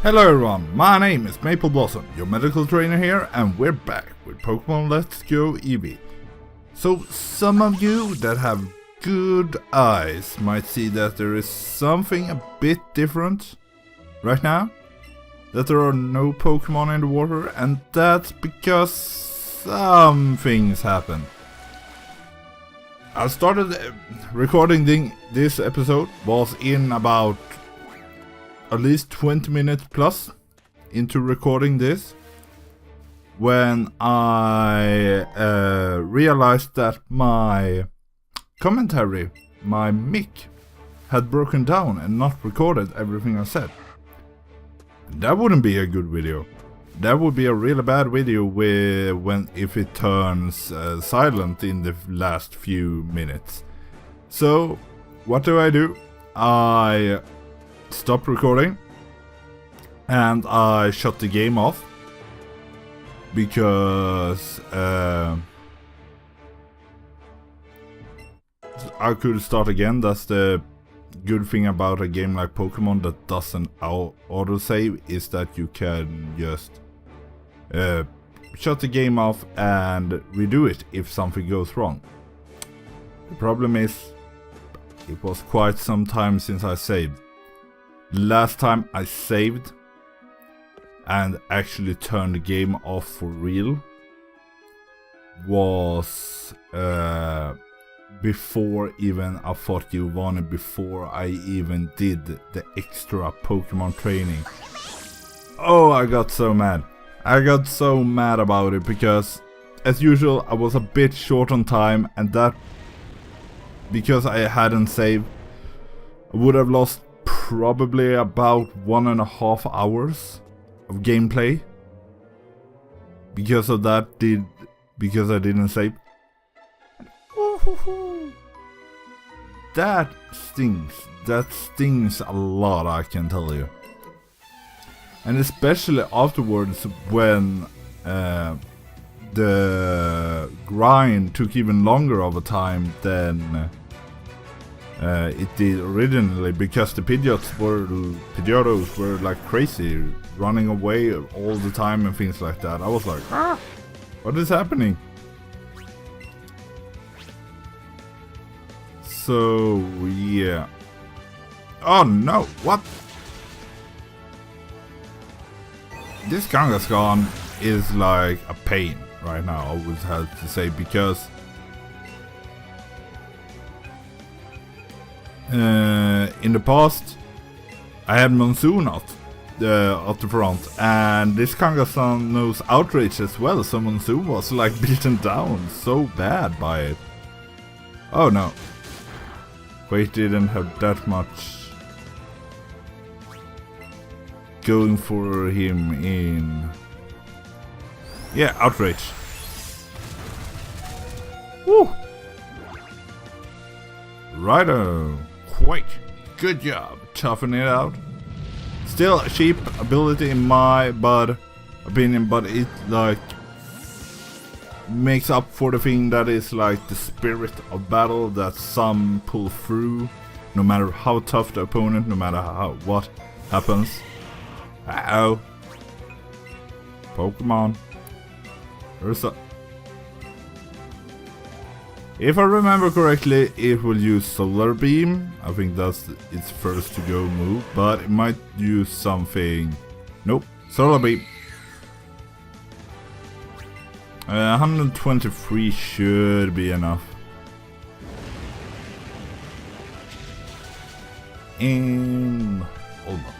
Hello everyone, my name is Maple Blossom, your medical trainer here, and we're back with Pokemon Let's Go Eevee. So some of you that have good eyes might see that there is something a bit different right now. That there are no Pokemon in the water, and that's because some things happen. I started recording this episode was in about at least 20 minutes plus into recording this when I realized that my commentary, my mic, had broken down and not recorded everything I said. That wouldn't be a good video. That would be a really bad video if it turns silent in the last few minutes. So what do? I stopped recording and I shut the game off because I could start again. That's the good thing about a game like Pokemon that doesn't autosave, is that you can just shut the game off and redo it if something goes wrong. The problem is, it was quite some time since I saved. Last time I saved and actually turned the game off for real was before even I fought Giovanni, before I even did the extra Pokemon training. Oh, I got so mad. I got so mad about it because, as usual, I was a bit short on time, and that because I hadn't saved, I would have lost probably about 1.5 hours of gameplay because of that. Because I didn't save. That stings. That stings a lot, I can tell you. And especially afterwards when the grind took even longer of a time than it did originally, because the Pidgeotos were like crazy, running away all the time and things like that. I was like, what is happening? So yeah. Oh no, what? This Kangaskhan is like a pain right now, I would have to say, because in the past I had Monsoon at the front, and this Kangaskhan knows Outrage as well, so Monsoon was like beaten down so bad by it. Oh no. Wait, didn't have that much going for him in... Yeah, Outrage. Woo! Righto. Quake. Good job. Toughen it out. Still a cheap ability in my opinion, but it like makes up for the thing that is like the spirit of battle that some pull through, no matter how tough the opponent, no matter what happens. Uh-oh. Pokemon. If I remember correctly, it will use Solar Beam. I think that's its first to go move, but it might use something. Nope. Solar Beam. 123 should be enough. And almost.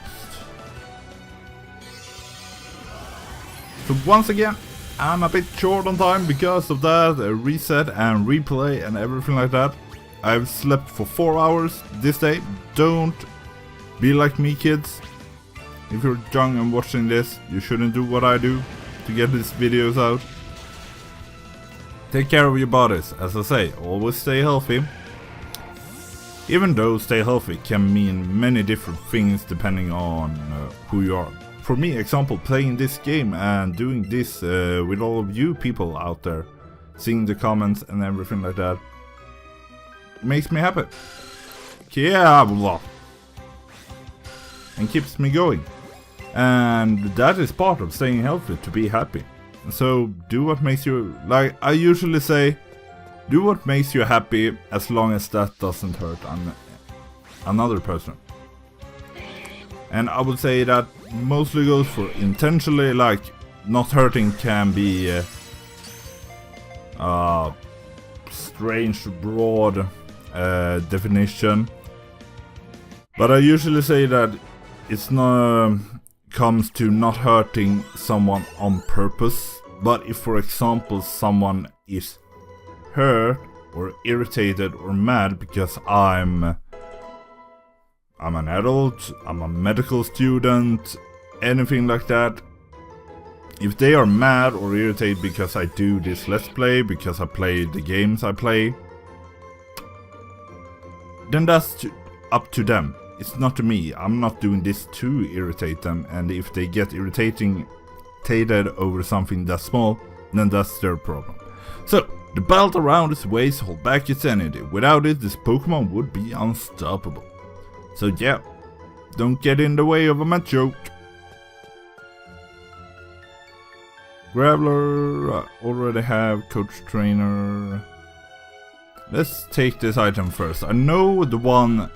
So once again, I'm a bit short on time because of that reset and replay and everything like that. I've slept for 4 hours this day. Don't be like me, kids. If you're young and watching this, you shouldn't do what I do to get these videos out. Take care of your bodies, as I say, always stay healthy. Even though stay healthy can mean many different things depending on who you are. For me, example, playing this game and doing this with all of you people out there, seeing the comments and everything like that, makes me happy. Yeah, blah. And keeps me going. And that is part of staying healthy, to be happy. So do what makes you, like I usually say, do what makes you happy as long as that doesn't hurt another person. And I would say that mostly goes for intentionally, like not hurting can be strange, broad definition. But I usually say that it's not comes to not hurting someone on purpose. But if, for example, someone is hurt or irritated or mad because I'm an adult, I'm a medical student, anything like that. If they are mad or irritated because I do this let's play, because I play the games I play, then that's up to them. It's not to me. I'm not doing this to irritate them, and if they get irritated over something that small, then that's their problem. So, the belt around its waist holds back its energy. Without it, this Pokemon would be unstoppable. So yeah, don't get in the way of a joke. Graveler, I already have coach trainer. Let's take this item first. I know the one.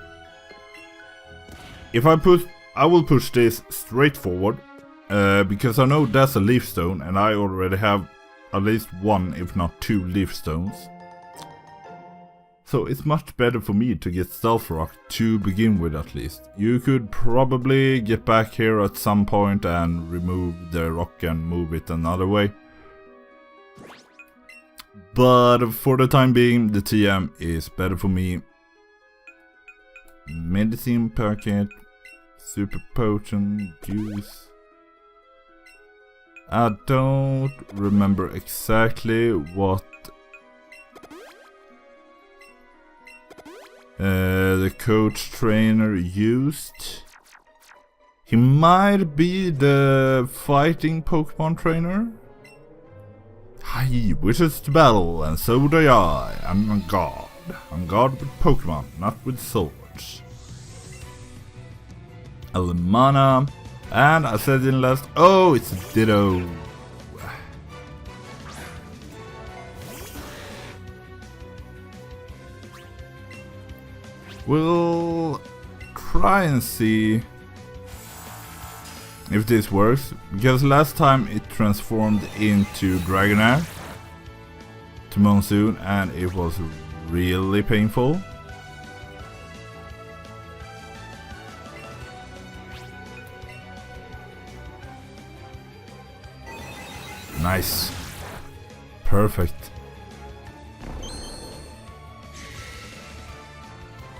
If I will push this straight forward, because I know that's a leaf stone, and I already have at least one, if not two, leaf stones. So it's much better for me to get Stealth Rock to begin with, at least. You could probably get back here at some point and remove the rock and move it another way. But for the time being, the TM is better for me. Medicine packet, super potion, juice. I don't remember exactly what the coach trainer used. He might be the fighting Pokemon trainer. He wishes to battle, and so do I. I'm a god. I'm god with Pokemon, not with swords. Alemana. And I said in last. Oh, it's a Ditto. We'll try and see if this works, because last time it transformed into Dragonair to Monsoon and it was really painful. Nice. Perfect.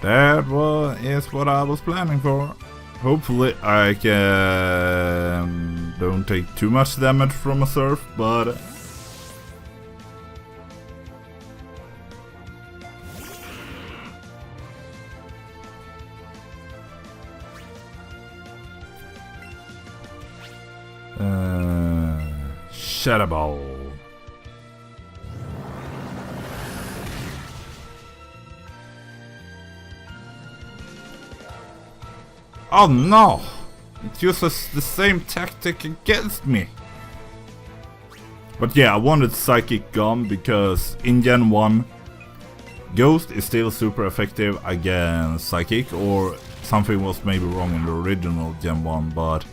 That is what I was planning for. Hopefully I don't take too much damage from a surf, but Shadow Ball. Oh no! It uses the same tactic against me. But yeah, I wanted Psychic Gum because in Gen 1, Ghost is still super effective against Psychic, or something was maybe wrong in the original Gen 1, but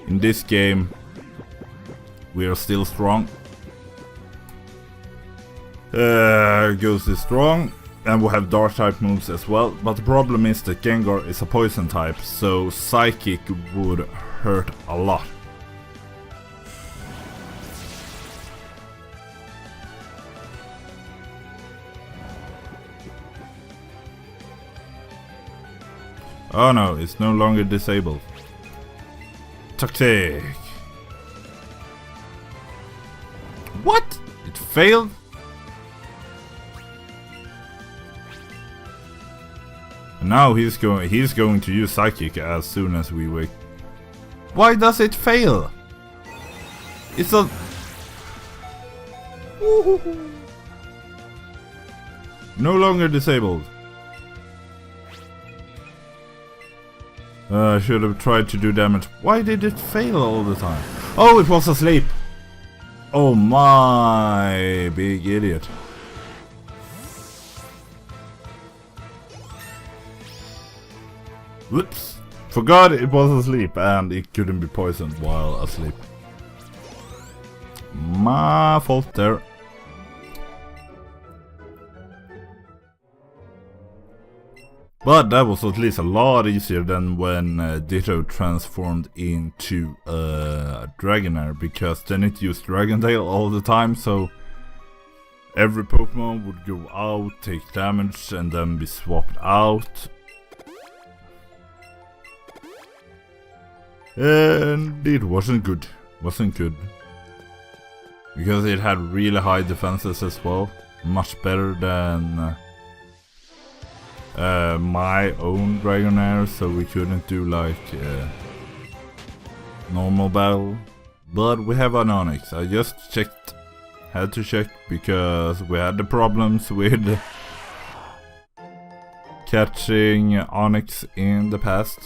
in this game, we are still strong. Ghost is strong. And we'll have dark type moves as well, but the problem is that Gengar is a poison type, so Psychic would hurt a lot. Oh no, it's no longer disabled. Toxic. What? It failed? Now he's going to use Psychic as soon as we wake. Why does it fail? It's a no longer disabled. I should have tried to do damage. Why did it fail all the time? Oh, it was asleep. Oh my big idiot. Whoops. Forgot it was asleep and it couldn't be poisoned while asleep. My fault there. But that was at least a lot easier than when Ditto transformed into Dragonair, because then it used Dragon Tail all the time, so every Pokemon would go out, take damage, and then be swapped out. And it wasn't good. Because it had really high defenses as well. Much better than my own Dragonair, so we couldn't do like normal battle. But we have an Onyx. I just checked. Had to check because we had the problems with catching Onyx in the past.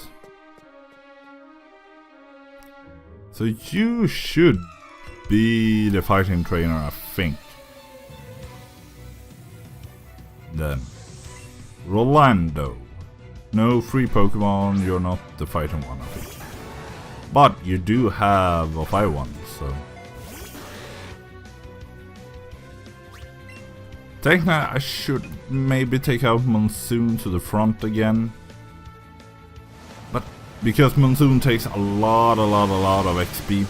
So you should be the fighting trainer, I think. Then Rolando. No free Pokemon, you're not the fighting one, I think. But you do have a fire one, so. Technically, I should maybe take out Monsoon to the front again. But because Monsoon takes a lot of XP.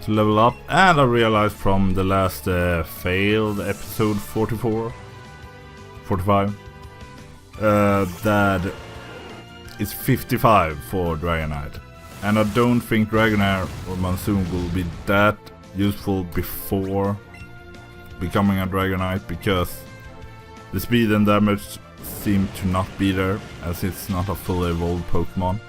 To level up, and I realized from the last failed episode 45 that it's 55 for Dragonite, and I don't think Dragonair or Monsoon will be that useful before becoming a Dragonite, because the speed and damage seem to not be there, as it's not a fully evolved Pokemon.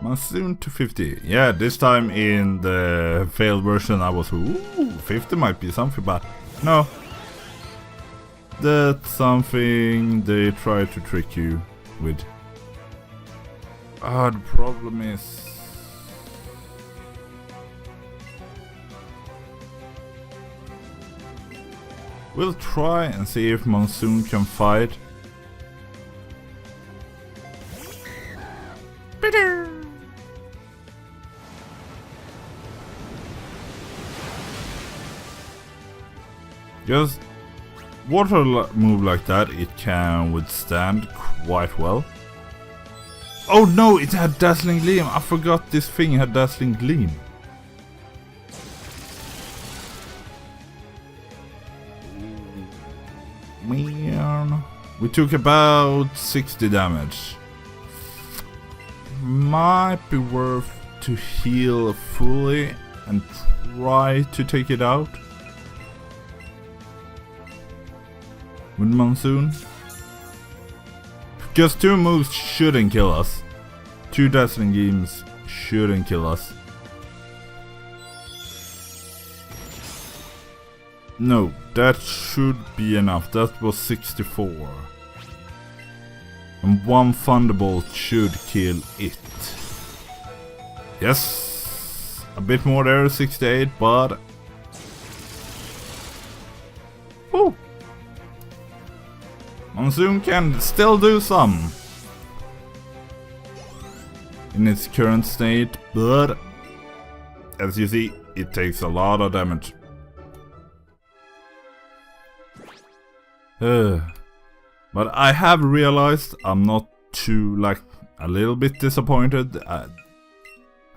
Monsoon to 50. Yeah, this time in the failed version I was, ooh, 50 might be something, but no. That's something they try to trick you with. The problem is... we'll try and see if Monsoon can fight. Just water move like that, it can withstand quite well. Oh no, it had Dazzling Gleam. I forgot this thing had Dazzling Gleam. Man, we took about 60 damage. Might be worth to heal fully and try to take it out with Monsoon. Because 2 moves shouldn't kill us. 2 Dazzling Gleams shouldn't kill us. No, that should be enough. That was 64. And 1 Thunderbolt should kill it. Yes! A bit more there, 68, but... woo! Monsoon can still do some in its current state, but as you see, it takes a lot of damage. But I have realized I'm not too, like, a little bit disappointed.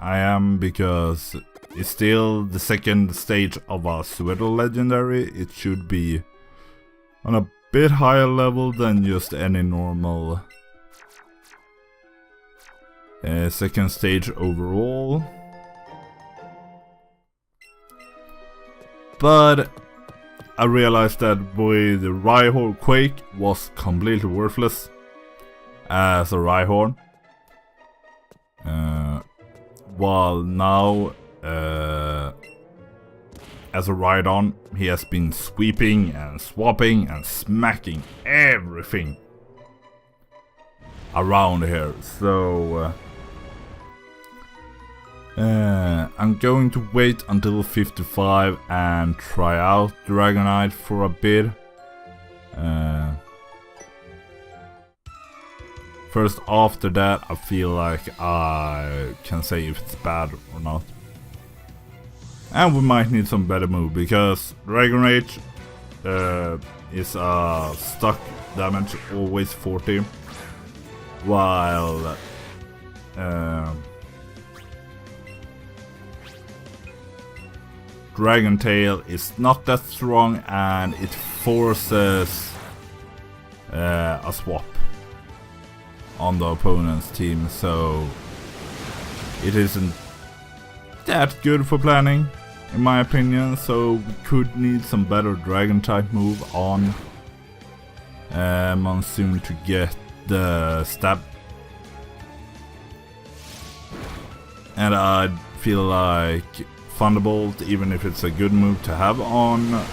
I am, because it's still the second stage of a Pseudo Legendary. It should be on a bit higher level than just any normal second stage overall. But I realized that with the Rhyhorn, Quake was completely worthless as a Rhyhorn. While now, as a Rhydon, he has been sweeping and swapping and smacking everything around here. So I'm going to wait until 55 and try out Dragonite for a bit. First after that I feel like I can say if it's bad or not. And we might need some better move, because Dragon Rage is stuck damage always 40, while Dragon Tail is not that strong and it forces a swap on the opponent's team, so it isn't that good for planning, in my opinion. So we could need some better Dragon type move on Monsoon to get the stab. And I feel like Thunderbolt, even if it's a good move to have on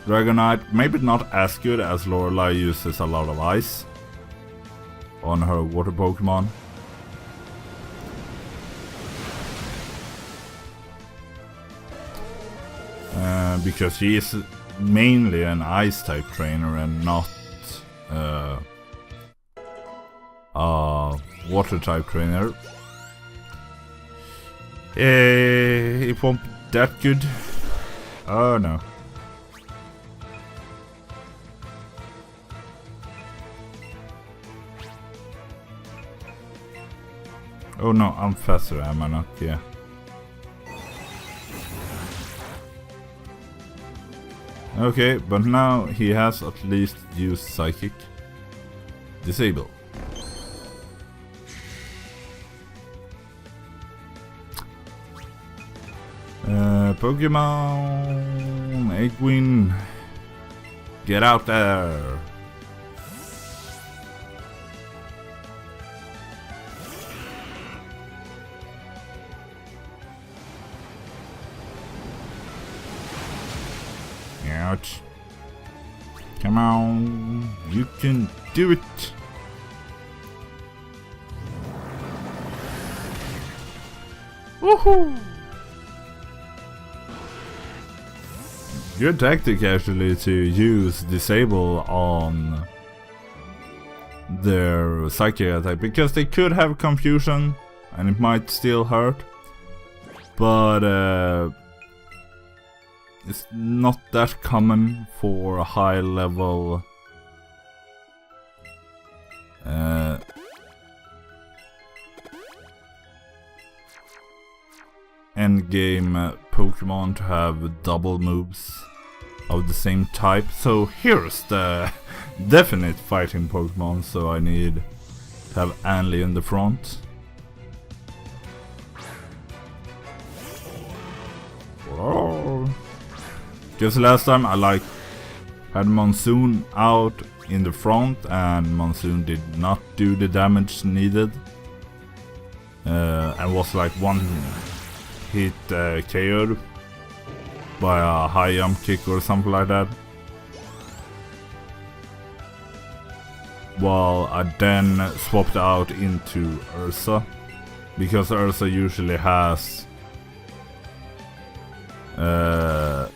Dragonite, maybe not as good as Lorelei uses a lot of ice on her water Pokemon. Because she is mainly an ice type trainer and not a water type trainer. It won't be that good. Oh no. Oh no, I'm faster, am I not? Yeah. Okay, but now he has at least used Psychic. Disable. Pokemon Egwin, get out there. Ouch. Come on, you can do it. Woohoo! Good tactic actually to use Disable on their Psychic attack, because they could have confusion and it might still hurt, but it's not that common for a high level endgame Pokemon to have double moves of the same type. So here's the definite fighting Pokemon, so I need to have Anli in the front. Because last time I had Monsoon out in the front and Monsoon did not do the damage needed, and was like one hit KO'd by a high jump kick or something like that. While I then swapped out into Ursa, because Ursa usually has the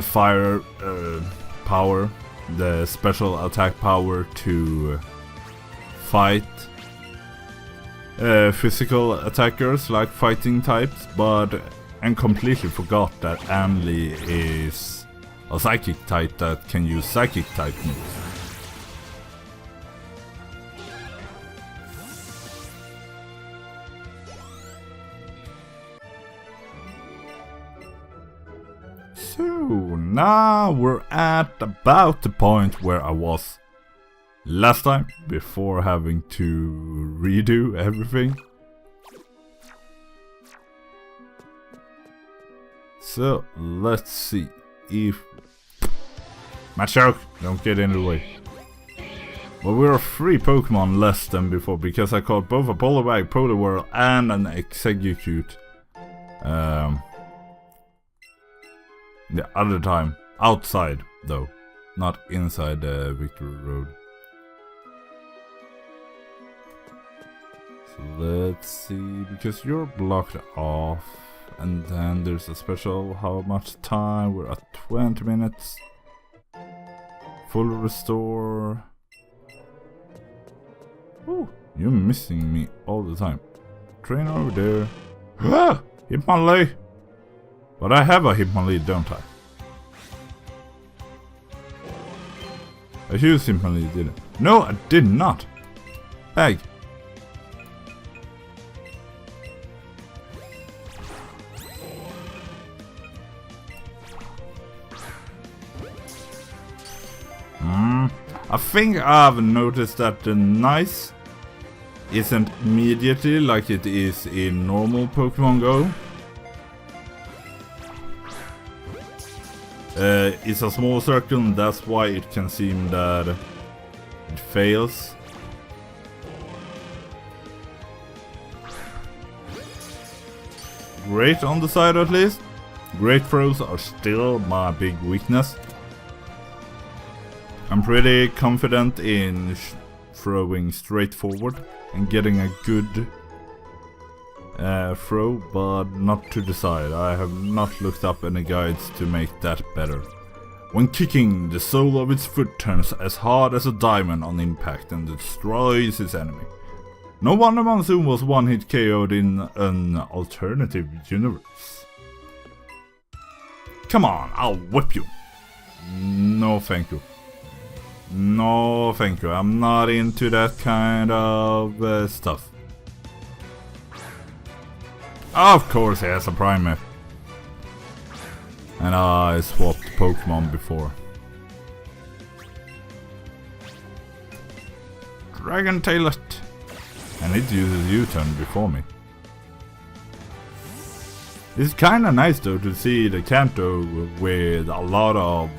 fire power, the special attack power to fight physical attackers like fighting types, and completely forgot that Anli is a psychic type that can use psychic type moves. So now we're at about the point where I was last time, before having to redo everything. So let's see if Machoke, don't get in the way. But we're 3 Pokemon less than before because I caught both a Poliwag, Poliwhirl, and an Exeggcute. The other time outside though, not inside the Victory Road. So let's see, because you're blocked off, and then there's a special how much time. We're at 20 minutes. Full restore. Ooh, you're missing me all the time. Train over there. Ah! Hitmonlee! But I have a Hitmonlee, don't I? I used Hitmonlee, didn't I? No, I did not! Bag! I think I've noticed that the nice isn't immediately like it is in normal Pokemon Go. It's a small circle, and that's why it can seem that it fails. Great on the side at least. Great throws are still my big weakness. I'm pretty confident in throwing straight forward and getting a good throw, but not to the side. I have not looked up any guides to make that better. When kicking, the sole of its foot turns as hard as a diamond on impact and destroys its enemy. No wonder Monsoon was one-hit KO'd in an alternative universe. Come on, I'll whip you. No thank you. No, thank you. I'm not into that kind of stuff. Of course, he has a Primeape. And I swapped Pokemon before. Dragon Taillet. And it uses U-turn before me. It's kinda nice though to see the Kanto with a lot of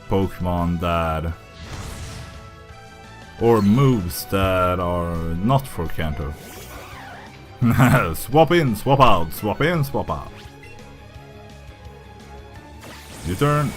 Pokemon that, or moves that are not for Kanto. Swap in, swap out, swap in, swap out. Your turn.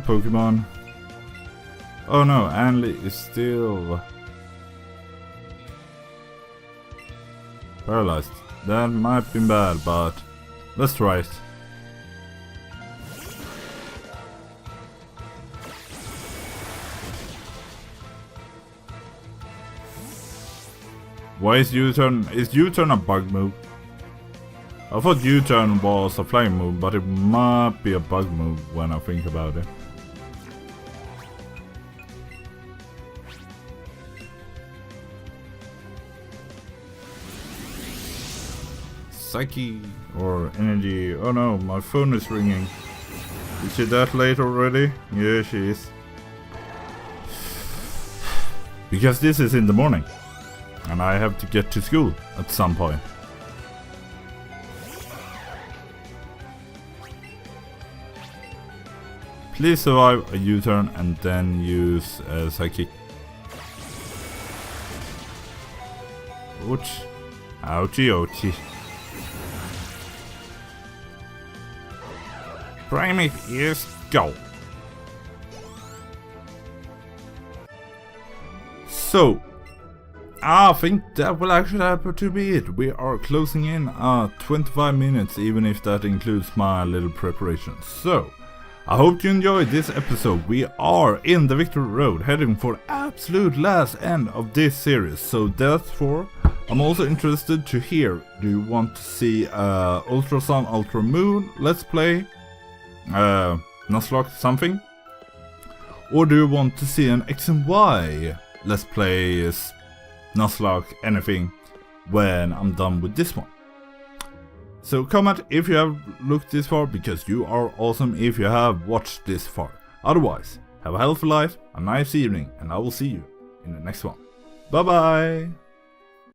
Pokemon. Oh no, Anli is still paralyzed. That might be bad, but let's try it. Why is U-turn? Is U-turn a bug move? I thought U-turn was a flying move, but it might be a bug move when I think about it. Psyche or energy. Oh no, my phone is ringing. Is she that late already? Yeah, she is. Because this is in the morning and I have to get to school at some point. Please survive a U-turn and then use Psychic. Ouch. Ouchie ouchie. Primeape is go. So, I think that will actually have to be it. We are closing in 25 minutes, even if that includes my little preparation. So, I hope you enjoyed this episode. We are in the Victory Road, heading for the absolute last end of this series. So therefore, I'm also interested to hear, do you want to see Ultra Sun, Ultra Moon, Let's Play, Nuzlocke something? Or do you want to see an X and Y Let's Play, Nuzlocke, anything? when I'm done with this one. So comment if you have looked this far, because you are awesome if you have watched this far. Otherwise, have a healthy life, a nice evening, and I will see you in the next one. Bye bye!